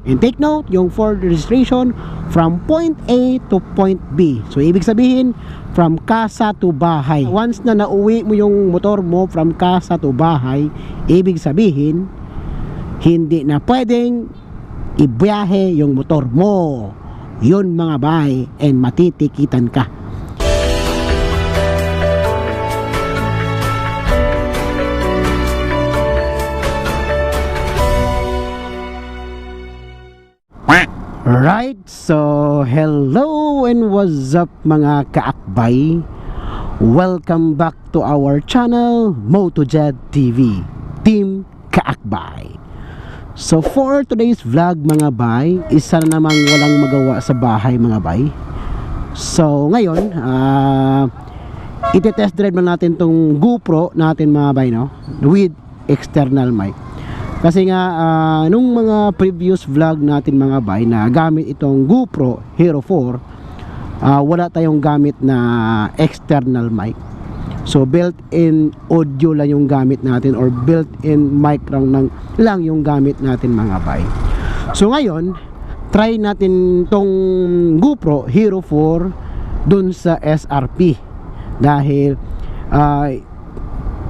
And take note, yung for registration from point A to point B. So ibig sabihin, from casa to bahay. Once na nauwi mo yung motor mo from casa to bahay, ibig sabihin, hindi na pwedeng ibiyahe yung motor mo. Yun mga bay, and matitikitan ka. Right, so hello and what's up mga kaakbay. Welcome back to our channel, MotoJed TV, Team Kaakbay. So for today's vlog mga bay, isa na namang walang magawa sa bahay mga bay. So ngayon, iti-test drive na natin tong GoPro natin mga bay, no? With external mic. Kasi nga nung mga previous vlog natin mga bay na gamit itong GoPro Hero 4, wala tayong gamit na external mic. So built-in audio lang yung gamit natin, or built-in mic lang yung gamit natin mga bay. So ngayon, try natin tong GoPro Hero 4 dun sa SRP. Dahil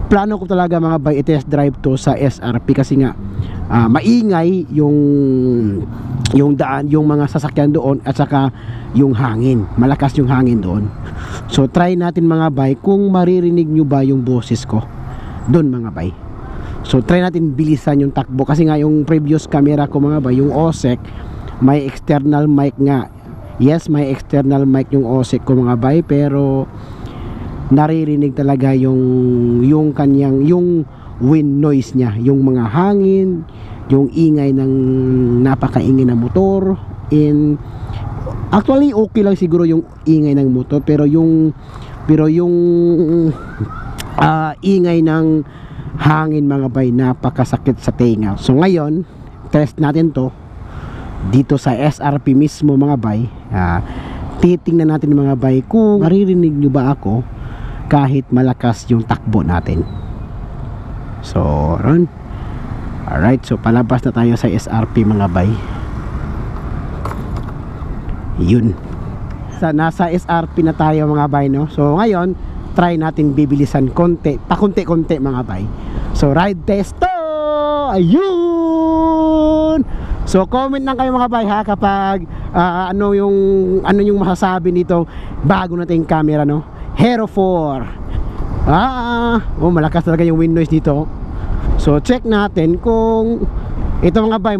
plano ko talaga mga bay i-test drive to sa SRP kasi nga maingay yung daan, yung mga sasakyan doon, at saka yung hangin, malakas yung hangin doon. So try natin mga bay kung maririnig nyo ba yung boses ko doon mga bay. So try natin bilisan yung takbo kasi nga yung previous camera ko mga bay, yung OSEC, may external mic nga. Yes, may external mic yung OSEC ko mga bay, pero naririnig talaga yung kanyang yung wind noise niya, yung mga hangin, yung ingay ng napakaingay na motor. And actually okay lang siguro yung ingay ng motor, pero yung ingay ng hangin mga bay, napakasakit sa tenga. So ngayon test natin to dito sa SRP mismo mga bay. Titingnan natin mga bay kung maririnig nyo ba ako kahit malakas yung takbo natin. So ron. Alright, so palabas na tayo sa SRP mga bay. Yun, nasa SRP na tayo mga bay, no? So ngayon try natin bibilisan konti, pakunti-kunti mga bay. So ride test to! Ayun! So comment lang kayo mga bay ha kapag ano yung masasabi nito bago nating camera, no? Hero 4. Malakas talaga yung wind noise dito. So check natin kung ito mga bay,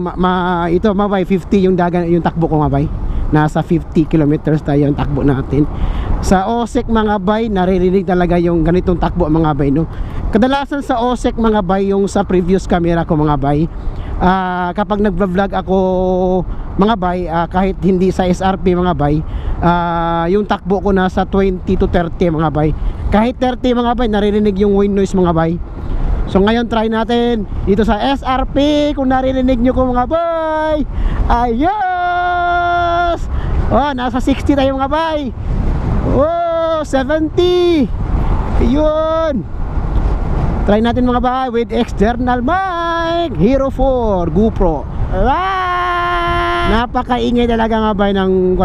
ito mga bay 50 yung takbo ko mga bay. Nasa 50 kilometers tayo yung takbo natin. Sa OSEC mga bay, naririnig talaga yung ganitong takbo mga bay, no? Kadalasan sa OSEC mga bay, yung sa previous camera ko mga bay, kapag nagva-vlog ako mga bay, kahit hindi sa SRP mga bay, yung takbo ko nasa 20 to 30 mga bay. Kahit 30 mga bay, naririnig yung wind noise mga bay. So ngayon try natin dito sa SRP kung naririnig nyo ko mga bay. Ayos! Nasa 60 tayo mga bay. 70. Yun. Try natin mga bay with external mic, Hero 4 GoPro. Napakaingay talaga mga bay ng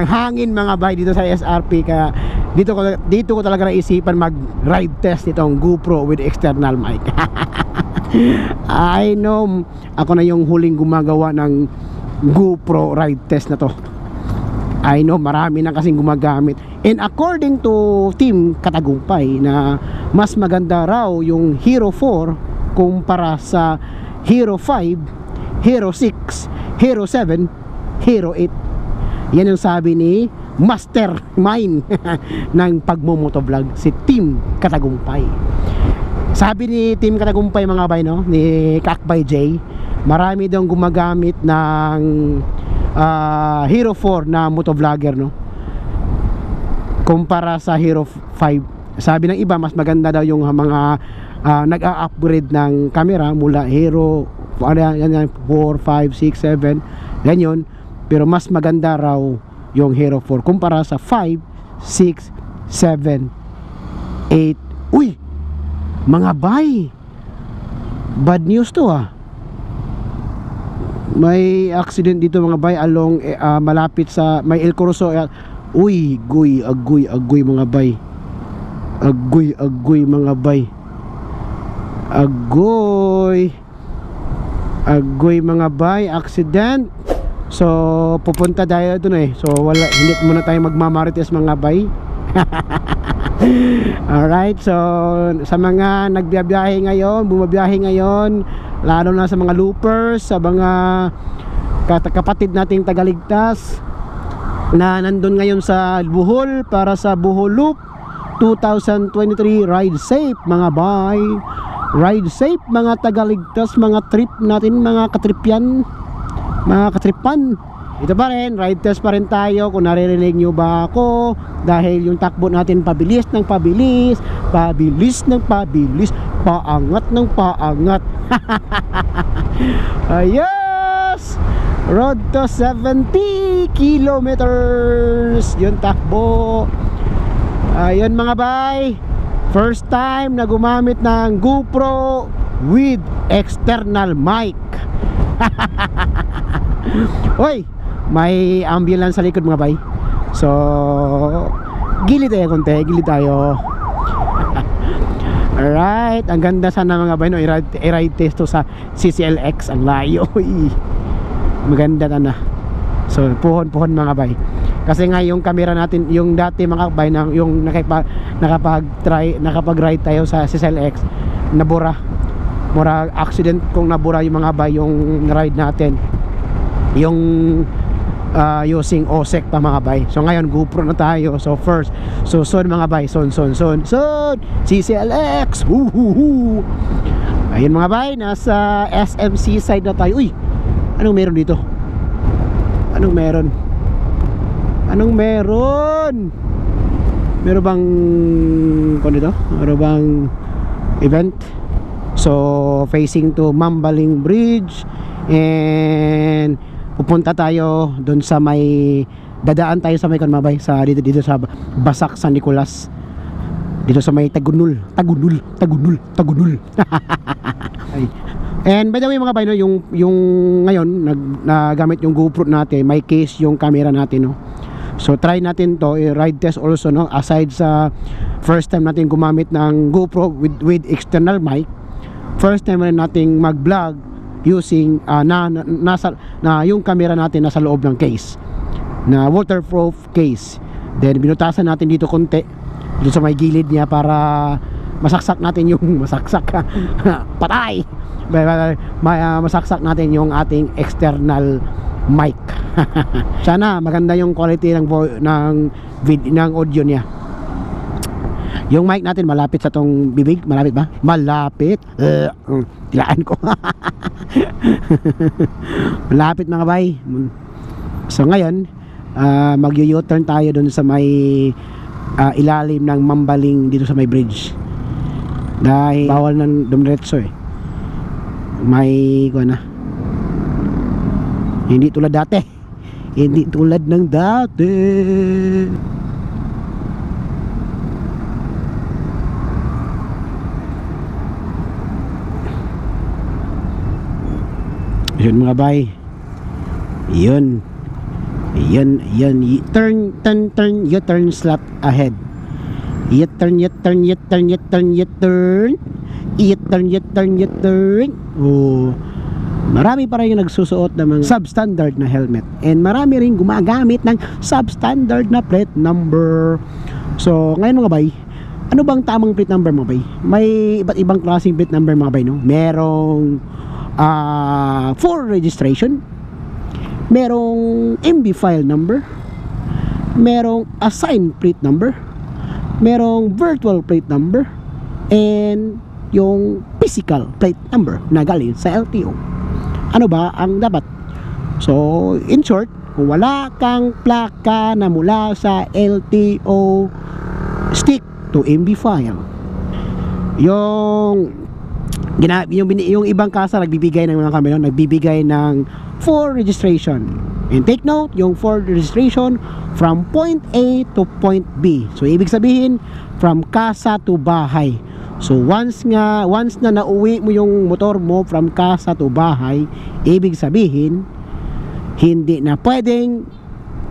hangin mga bay dito sa SRP. Kaya dito ko talaga naisipan mag ride test itong GoPro with external mic. I know ako na yung huling gumagawa ng GoPro ride test na to. I know marami na kasing gumagamit. And according to Team Katagumpay na mas maganda raw yung Hero 4 kumpara sa Hero 5, Hero 6, Hero 7, Hero 8. Yan yung sabi ni mastermind ng pagmumotovlog, si Team Katagumpay. Sabi ni Team Katagumpay mga bay, no, ni Kakbay J, marami daw gumagamit ng Hero 4 na motovlogger, no, kumpara sa Hero 5. Sabi ng iba mas maganda daw yung mga nag-a-upgrade ng camera mula Hero 4, 5, 6, 7 ganyan, pero mas maganda raw yung Hero 4 kumpara sa 5, 6, 7, 8. Uy, mga bay, bad news to May accident dito mga bay along malapit sa may El Coruso. Uy, agoy mga bay. Agoy mga bay. Agoy mga bay, accident. So pupunta tayo dun eh. So wala, hindi muna tayo magmamarites mga bay. Alright, so sa mga nagbiyahe ngayon, bumabiyahe ngayon, lalo na sa mga loopers, sa mga kapatid nating tagaligtas na nandun ngayon sa Bohol para sa Bohol Loop 2023, ride safe mga bay. Ride safe mga tagaligtas, mga trip natin, mga katripyan, mga katripan. Ito pa rin, ride test pa rin tayo. Kung naririnig nyo ba ako, dahil yung takbo natin pabilis ng pabilis, pabilis ng pabilis, paangat ng paangat. Ayos! Road to 70 kilometers yung takbo. Ayun mga bay, first time na gumamit ng GoPro with external mic. Hoy, may ambulance sa likod mga bay. So gilid tayo konti, gilid tayo. Alright, ang ganda sana mga bay, no? I-ride test to sa CCLX. Ang layo. Maganda na. So puhon mga bay. Kasi nga yung camera natin, yung dati mga bay, yung nakapag-ride tayo sa CCLX, nabura. Mura accident kung nabura yung mga bay, yung ride natin. Yung using OSEC pa mga bay. So ngayon GoPro na tayo. So first, so mga bay, son CCLX. Ayun mga bay, nasa SMC side na tayo. Uy, anong meron dito? Anong meron? Meron bang dito? Meron bang event? So facing to Mambaling Bridge, and pupunta tayo doon sa may, dadaan tayo sa may kanmabay, sa dito sa Basak San Nicolas, dito sa may Tagunul. And by the way mga bay, no, yung ngayon nagamit yung GoPro natin, may case yung camera natin, no. So try natin to, ride test also, no, aside sa first time natin gumamit ng GoPro with external mic. First time rin nating mag-vlog using yung camera natin nasa loob ng case, na waterproof case. Then binutasan natin dito konti, dito sa may gilid niya, para masaksak natin yung patay. Masaksak natin yung ating external mic. Sana maganda yung quality ng audio niya. Yung mic natin malapit sa tong bibig. Malapit ba? Malapit. Tilaan ko. Malapit mga bay. So ngayon, mag-u-turn tayo dun sa may ilalim ng Mambaling, dito sa may bridge. Dahil bawal ng dumiretso eh. May hindi tulad dati. Hindi tulad ng dati. Yun mga bay. Yun. Turn, you turn slot ahead. You turn. Oh. Marami pa rin yung nagsusuot ng mga substandard na helmet, and marami rin gumagamit ng substandard na plate number. So ngayon mga bay, ano bang tamang plate number mga bay? May iba't ibang klaseng plate number mga bay, no? Merong for registration, merong MB file number, merong assigned plate number, merong virtual plate number, and yung physical plate number na galing sa LTO. Ano ba ang dapat? So in short, kung wala kang plaka na mula sa LTO, stick to MB file. Yung ibang kasa nagbibigay ng mga kamera, nagbibigay ng for registration. And take note, yung for registration from point A to point B. So ibig sabihin, from kasa to bahay. So once na nauwi mo yung motor mo from casa to bahay, ibig sabihin hindi na pwedeng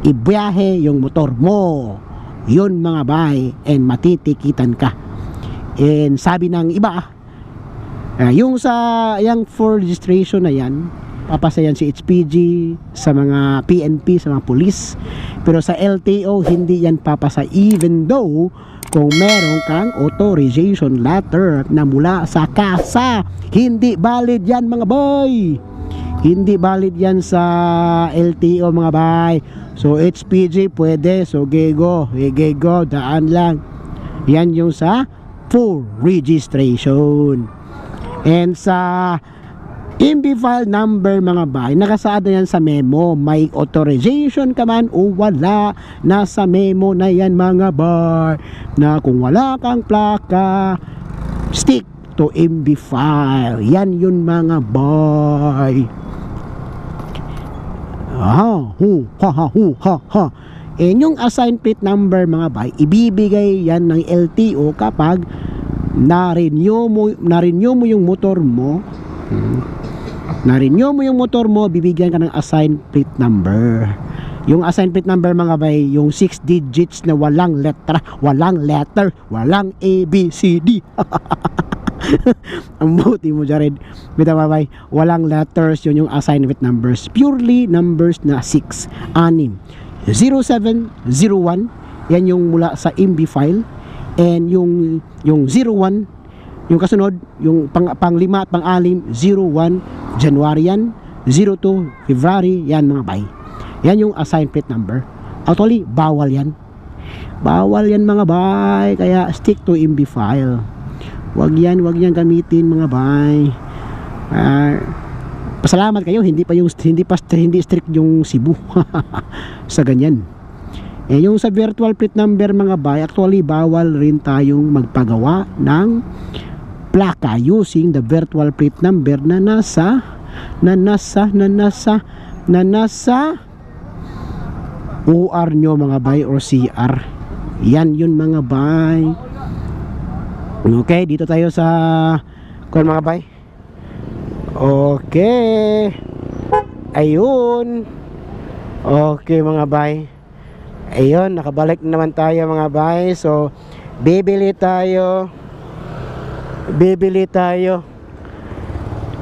ibiyahe yung motor mo. Yun mga bay, and matitikitan ka. And sabi ng iba, yung for registration na yan, papasayan si HPG, sa mga PNP, sa mga police. Pero sa LTO, hindi yan papasa, even though kung meron kang authorization letter na mula sa kasa. Hindi valid yan mga boy. Hindi valid yan sa LTO mga bay. So HPG pwede, so gego, daan lang. Yan yung sa full registration. And sa MB file number mga bay, nakasaad na yan sa memo. May authorization ka man o wala, nasa memo na yan mga bay, na kung wala kang plaka, stick to MB file. Yan yun mga bay. Yung assigned plate number mga bay, ibibigay yan ng LTO kapag na-renew mo yung motor mo. Na-renew mo yung motor mo, bibigyan ka ng assigned plate number. Yung assigned plate number mga bay, yung 6 digits na walang letra, walang letter, walang ABCD. Ang buti mo Jared. Bita mga bay, walang letters, yun yung assigned plate numbers. Purely numbers na 6, 0701, yan yung mula sa MB file. And yung 01, yung kasunod, yung pang-lima at pang-alim, 01 January yan, 02 February, yan mga bay. Yan yung assigned plate number. Actually, bawal yan. Bawal yan mga bay, kaya stick to MB file. Wag yan gamitin mga bay. Pasalamat kayo, hindi strict yung Cebu sa ganyan. Yung sa virtual plate number mga bay, actually bawal rin tayong magpagawa ng plaka using the virtual plate number na nasa OR nyo mga bay or CR. Yan yun mga bay. Okay, dito tayo sa mga bay. Okay, ayun. Okay mga bay, ayun, nakabalik na naman tayo mga bay. So bibili tayo.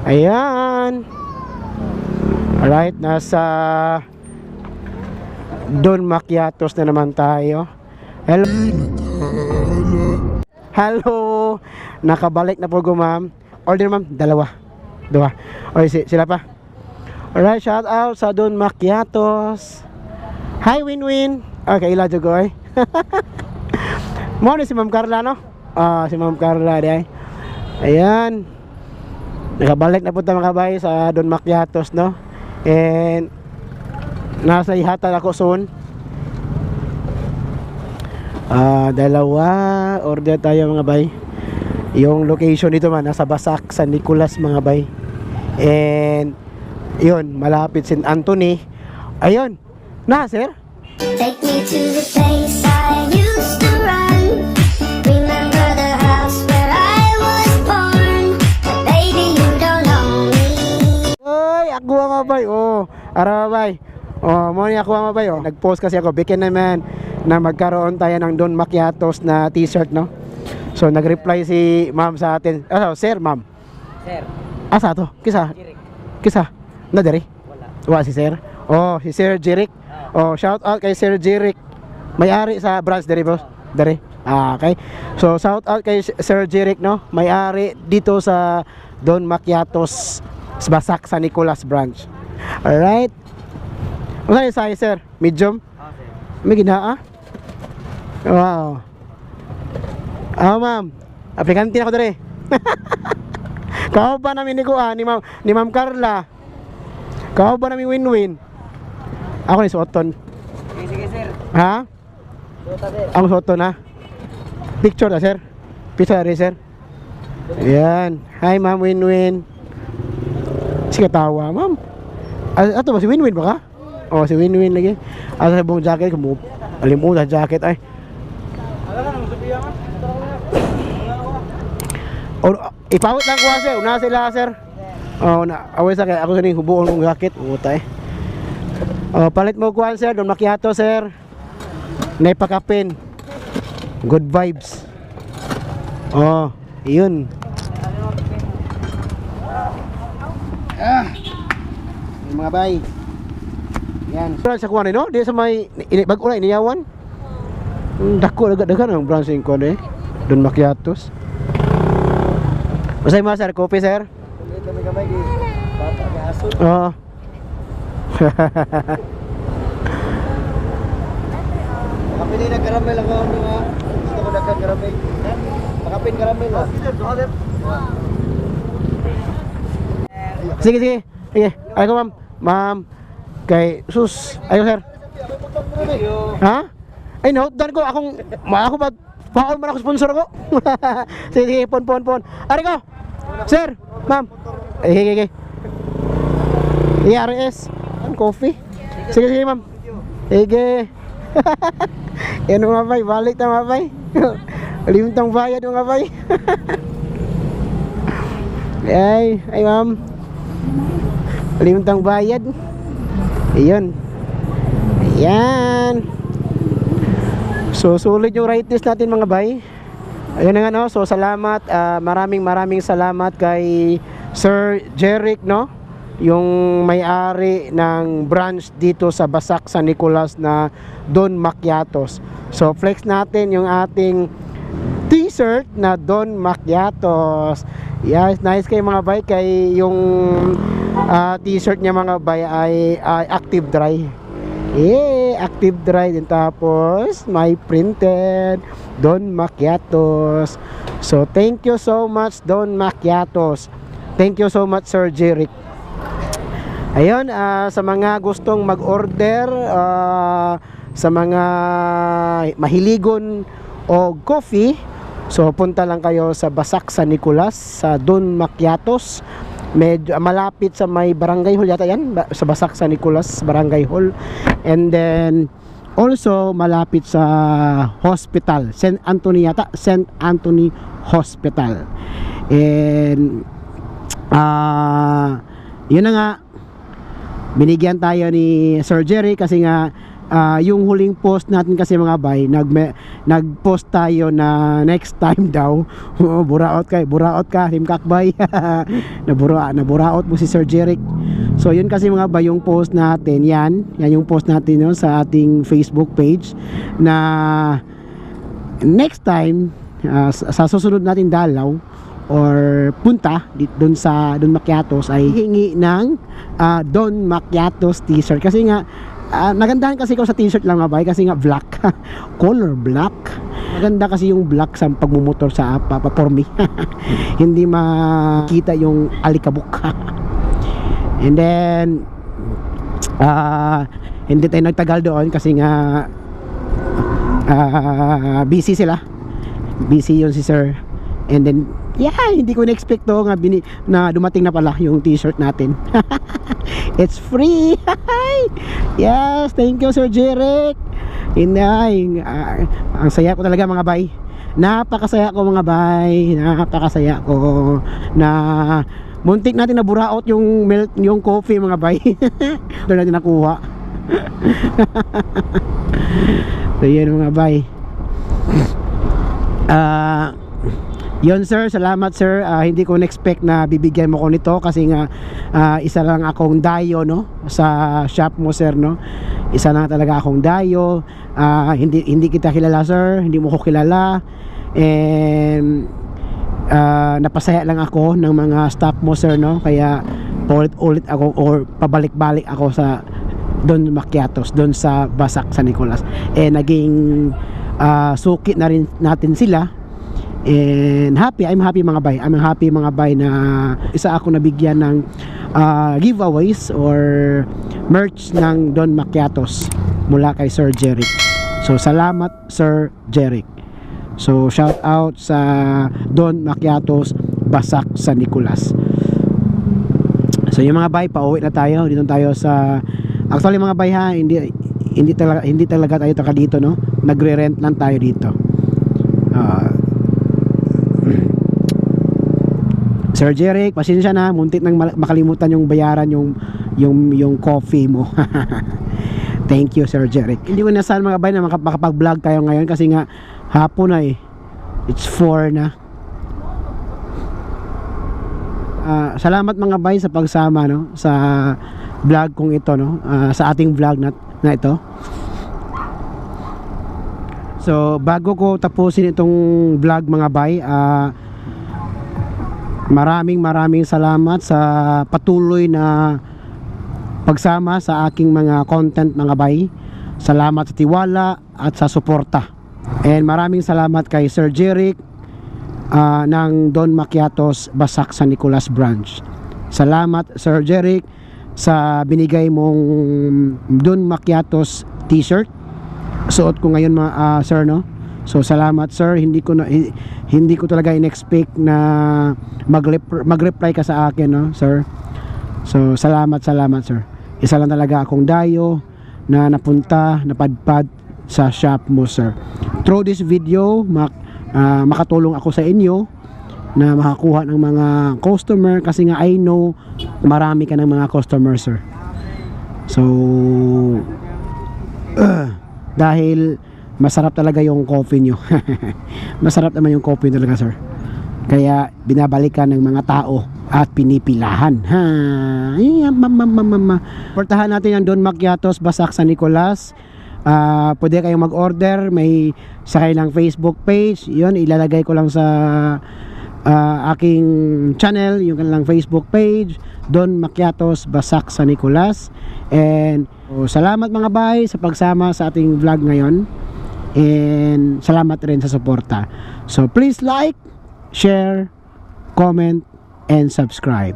Ayan. Alright, nasa Don Macchiatos na naman tayo. Hello. Nakabalik na po ma'am. Order ma'am, dalawa. Okay, sila pa. Alright, shout out sa Don Macchiatos. Hi Winwin. Okay, ilado ko eh. Mo si Ma'am Carla no? Si Ma'am Carla di. Ayan. Nakabalik na po tayo mga kabay sa Don Macchiatos no. And nasa ihatan ako soon. Dalawa order tayo mga bay. Yung location dito man nasa Basak, San Nicolas mga bay. And yun, malapit St. Anthony. Ayun. Na sir? Take me to the place I used to run. Remember the house where I was born. But baby, you don't know me. Ay, ako mga bay. Ara bay. Mo ni ako mga bay. Nag-post kasi ako. Bikin naman na magkaroon tayo ng Don Macchiatos na t-shirt no. So nag-reply si ma'am sa atin. Sir, ma'am. Sir. Asa to? Kisa? Jirik. Kisa? Na dari? Wala. Si sir. Si Sir Jirik. Shout out kay Sir Jirik. May-ari sa branch dari boss. Dari. Okay. So shout out kay Sir Jirik no. May-ari dito sa Don Macchiatos sa Basak San Nicolas branch. Alright. Ano yung size sir? Medium? Sir. May ginaa? Wow. Ma'am. Aplikante na ako dari. Kao ba namin ni Ma'am Carla? Kao ba namin win-win? Ako ni Soton. Sige sir. Ha? Suota sir. Ang Soton ha? Picture na sir? Picture na sir? Ayan. Hi ma'am, win-win. Sige tawa ma'am. Ato ba si win-win ba ka? Si win-win lagi. Asa sa buong jacket, alimutan jacket ay. O, ipawit lang ko sir, una sila sir. Oh, na away sa kay ako sa hubuon kong gakit. Utay. Oh, palit mo kuan sir, Don Macchiato sir. Naipakapin. Good vibes. Oh, yun. Yung mga bay. Yan. Sa kuan no? Di sa may bag-o na iniyawan. Dako dagat-dagat ang branching kuan eh. Don Macchiatos. Usay mo sir, kopi sir. Ito may kamay di. Bata may aso. Oo. Makapin na karamel ako ano ha. Gusto ko dagan karamel. Makapin karamel ha. Sige, sige. Sige. Ay ko ma'am. Ma'am. Kay sus. Ayo sir. Ha? Ay no, dan ko akong ako ba paon man ako sponsor ko. Sige, sige, pon. Ari ko. Sir, ma'am. Sige, sige. ERS. Ang coffee. Sige, sige, ma'am. Sige. Yan mga bay, balik na mga bay. Limtang bayad mga bay. Ay ma'am. Limtang bayad. Ayun. Ayan. So sulit yung right test natin mga bay. Ayun na nga no. So salamat, maraming salamat kay Sir Jeric no, yung may-ari ng branch dito sa Basak San Nicolas na Don Macchiatos. So flex natin yung ating t-shirt na Don Macchiatos. Yes, nice kay mga bay, kay yung t-shirt niya mga bay ay active dry. Active dry din, tapos may printed Don Macchiatos. So thank you so much Don Macchiatos. Thank you so much Sir Jeric. Ayun, sa mga gustong mag-order, sa mga mahiligon o coffee, so punta lang kayo sa Basak San Nicolas sa Don Macchiatos. Medyo malapit sa may Barangay Hall yata yan, sa Basak San Nicolas Barangay Hall. And then also malapit sa hospital, St. Anthony yata, St. Anthony Hospital. And yun na nga, binigyan tayo ni Sir Jerry kasi nga yung huling post natin kasi mga bay, nag-post tayo na next time daw. buraot ka himkak bay. Naburaot mo si Sir Jerry. So yun kasi mga bay yung post natin, yan yung post natin no, sa ating Facebook page na next time sa susunod natin dalaw or punta doon sa Don Macchiatos ay hingi ng Don Macchiatos t-shirt kasi nga nagandahan kasi ko sa t-shirt lang mga bay kasi nga black. Color black, maganda kasi yung black sa pagmumotor sa for me. Hindi makita yung alikabok. And then hindi tayo nagtagal doon kasi nga busy sila, busy yun si Sir. And then hindi ko na-expect to nga na dumating na pala yung t-shirt natin. It's free. Yes, thank you Sir Jeric. Ang saya ko talaga mga bay. Napakasaya ko mga bay. Napakasaya ko na muntik natin naburaot yung milk, yung coffee mga bay. Doon natin nakuha. So yun mga bay. Yun sir, salamat sir. Hindi ko na-expect na bibigyan mo ko nito kasi nga isa lang akong dayo no sa shop mo sir no. Isa lang talaga akong dayo. Hindi kita kilala sir, hindi mo ko kilala. And napasaya lang ako ng mga staff mo sir no. Kaya ulit ako or pabalik-balik ako sa Don Macchiatos, doon sa Basak San Nicolas. Naging suki na rin natin sila. And I'm happy mga bay. I'm happy mga bay na isa ako nabigyan ng giveaways or merch ng Don Macchiatos mula kay Sir Jeric. So salamat Sir Jeric. So shout out sa Don Macchiatos Basak San Nicolas. So yung mga bay, pauwi na tayo. Dito tayo sa actually mga bay ha, hindi talaga tayo taka dito no. Nagre-rent lang tayo dito. Sir Jeric, pasensya na, muntik nang makalimutan yung bayaran yung coffee mo. Thank you, Sir Jeric. Hindi ko nasaan mga bay na makapag-vlog tayo ngayon kasi nga hapon na eh. It's 4 na. Salamat mga bay sa pagsama no sa vlog kong ito no, sa ating vlog na ito. So bago ko tapusin itong vlog mga bay, maraming salamat sa patuloy na pagsama sa aking mga content mga bay. Salamat sa tiwala at sa suporta. And maraming salamat kay Sir Jeric ng Don Macchiatos Basak San Nicolas branch. Salamat Sir Jeric sa binigay mong Don Macchiatos t-shirt. Suot ko ngayon sir no. So salamat sir, hindi ko talaga in-expect na mag-reply ka sa akin no, sir. So salamat sir. Isa lang talaga akong dayo na napadpad sa shop mo sir. Through this video makatulong ako sa inyo na makakuha ng mga customer kasi nga I know marami ka ng mga customer sir. So dahil masarap talaga yung coffee nyo. Masarap naman yung coffee talaga sir, kaya binabalikan ng mga tao at pinipilahan. Portahan natin ang Don Macchiatos Basak San Nicolas. Pwede kayong mag-order, may sa kanilang Facebook page, yun ilalagay ko lang sa aking channel, yung kanilang Facebook page, Don Macchiatos Basak San Nicolas. And salamat mga bay sa pagsama sa ating vlog ngayon, and salamat rin sa suporta. So please like, share, comment, and subscribe.